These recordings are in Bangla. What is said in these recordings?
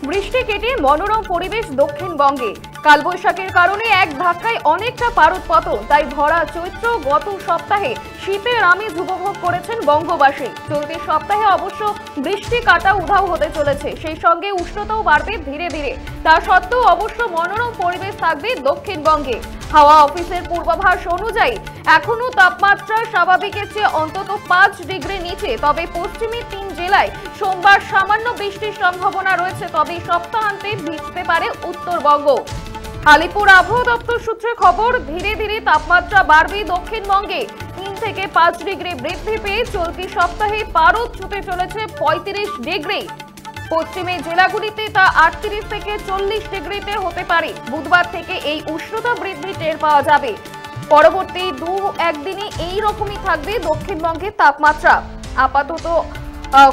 বৃষ্টি কেটে মনোরম পরিবেশ দক্ষিণবঙ্গে। কালবৈশাখীর কারণে এক ধাক্কায় অনেকটা পারদ পতন, তাই ভরা চৈত্র গত সপ্তাহে শীতের আমেজ উপভোগ করেছেন বঙ্গবাসী। চলতি সপ্তাহে অবশ্য বৃষ্টি কাটা উধাও হতে চলেছে, সেই সঙ্গে উষ্ণতাও বাড়বে ধীরে ধীরে। তা সত্ত্বেও অবশ্য মনোরম পরিবেশ থাকবে দক্ষিণবঙ্গে। হাওয়া অফিসের পূর্বাভাস অনুযায়ী এখনো তাপমাত্রা স্বাভাবিকের চেয়ে অন্তত 5 ডিগ্রি নিচে। তবে পশ্চিমের 3 জেলায় সোমবার সামান্য বৃষ্টির সম্ভাবনা রয়েছে। তবে সপ্তাহান্তে ভিজতে পারে উত্তরবঙ্গ। আলিপুর আবহাওয়া দপ্তর সূত্রে খবর, ধীরে ধীরে তাপমাত্রা বাড়বে দক্ষিণবঙ্গে। 3 থেকে 5 ডিগ্রি বৃদ্ধি পেয়ে চলতি সপ্তাহে পারদ ছুঁতে চলেছে 35 ডিগ্রি। পশ্চিমের জেলাগুলিতে তা 38 থেকে 40 ডিগ্রিতে হতে পারে। বুধবার থেকে এই উষ্ণতা বৃদ্ধি টের পাওয়া যাবে। পরবর্তী 2-1 দিনে এই রকমই থাকবে দক্ষিণবঙ্গের তাপমাত্রা। আপাতত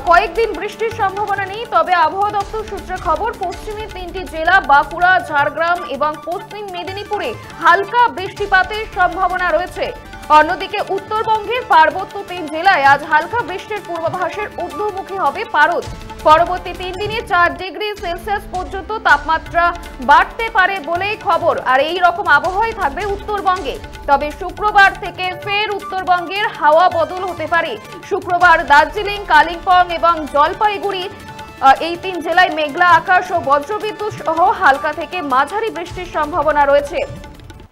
কয়েকদিন বৃষ্টির সম্ভাবনা নেই। তবে আবহাওয়া দপ্তর সূত্রে খবর, পশ্চিমের 3টি জেলা বাঁকুড়া, ঝাড়গ্রাম এবং পশ্চিম মেদিনীপুরে হালকা বৃষ্টিপাতের সম্ভাবনা রয়েছে। অন্যদিকে উত্তরবঙ্গের পার্বত্য 3 জেলায় আজ হালকা বৃষ্টির পূর্বাভাসের ঊর্ধ্বমুখী হবে পারদ। পরবর্তী 3 দিনে 4 ডিগ্রি সেলসিয়াস পর্যন্ত তাপমাত্রা বাড়তে পারে বলেই খবর। আর এই রকম আবহাওয়াই থাকবে উত্তরবঙ্গে। তবে শুক্রবার থেকে ফের উত্তরবঙ্গের হাওয়া বদল হতে পারে। শুক্রবার দার্জিলিং, কালিম্পং এবং জলপাইগুড়ি এই 3 জেলায় মেঘলা আকাশ ও বজ্রবিদ্যুৎ সহ হালকা থেকে মাঝারি বৃষ্টির সম্ভাবনা রয়েছে।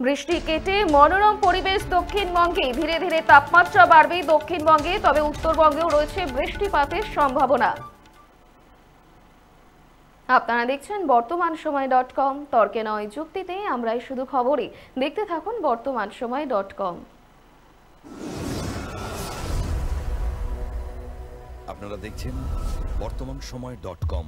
বৃষ্টি কেটে মনোরম পরিবেশ দক্ষিণবঙ্গে। ধীরে ধীরে তাপমাত্রা বাড়বে দক্ষিণবঙ্গে। তবে উত্তরবঙ্গেও রয়েছে বৃষ্টিপাতের সম্ভাবনা। আপনারা দেখছেন বর্তমানসময়.com। তর্কে নয়, যুক্তিতে আমরাই শুধু খবরে। দেখতে থাকুন বর্তমানসময়.com। আপনারা দেখছেন বর্তমানসময়.com।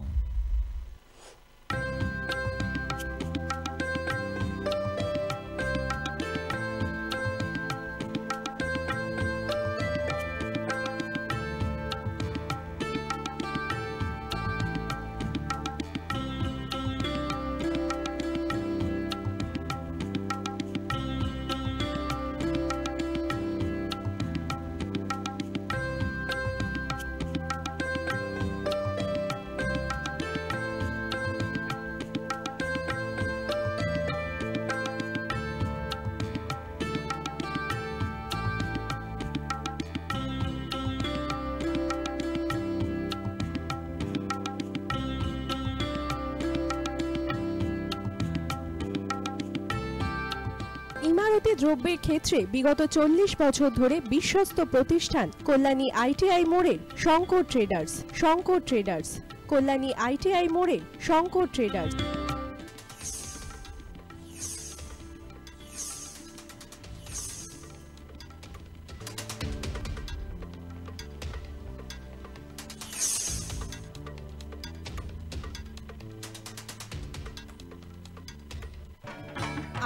ইমারতি দ্রব্যের ক্ষেত্রে বিগত 40 বছর ধরে বিশ্বস্ত প্রতিষ্ঠান কল্যাণী আইটিআই মোড়ের শঙ্কর ট্রেডার্স। কল্যাণী আইটিআই মোড়ের শঙ্কর ট্রেডার্স।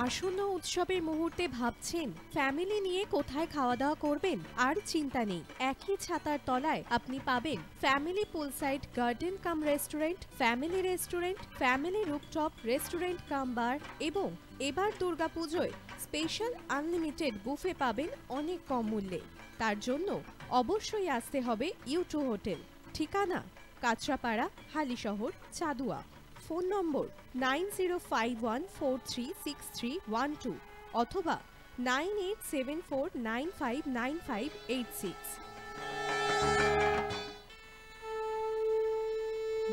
আসন্ন উৎসবের মুহূর্তে ভাবছেন ফ্যামিলি নিয়ে কোথায় খাওয়া দাওয়া করবেন? আর চিন্তা নেই, একই ছাতার তলায় আপনি পাবেন family poolside garden cum restaurant, family rooftop restaurant cum bar এবং এবার দুর্গাপুজোয় স্পেশাল আনলিমিটেড বুফে পাবেন অনেক কম মূল্যে। তার জন্য অবশ্যই আসতে হবে U2 হোটেল। ঠিকানা কাঁচরাপাড়া, হালিশহর, চাদুয়া। ফোন নম্বর 9051436312 অথবা 9874959586।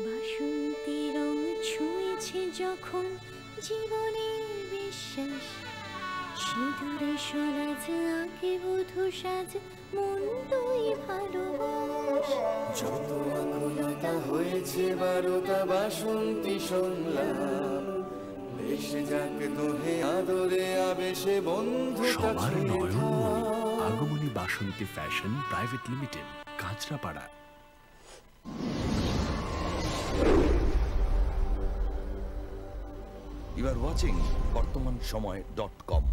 বাসন্তী রং ছুঁয়েছে যখন জীবনের বিশ্বাস, সিঁদুরে সরাজ আঁকে বধূ সাজ, মন তুই ভালোবাস। যত আকুলতা হয়েছে বারোটা বাসন্তী সংলাপ, ভেসে যাক দোহে আদরে আবেশে বন্ধু। সবার Nayanmoni Agomoni Basanti fashion private limited, Kanchrapara. You are watching বর্তমানসময়.com।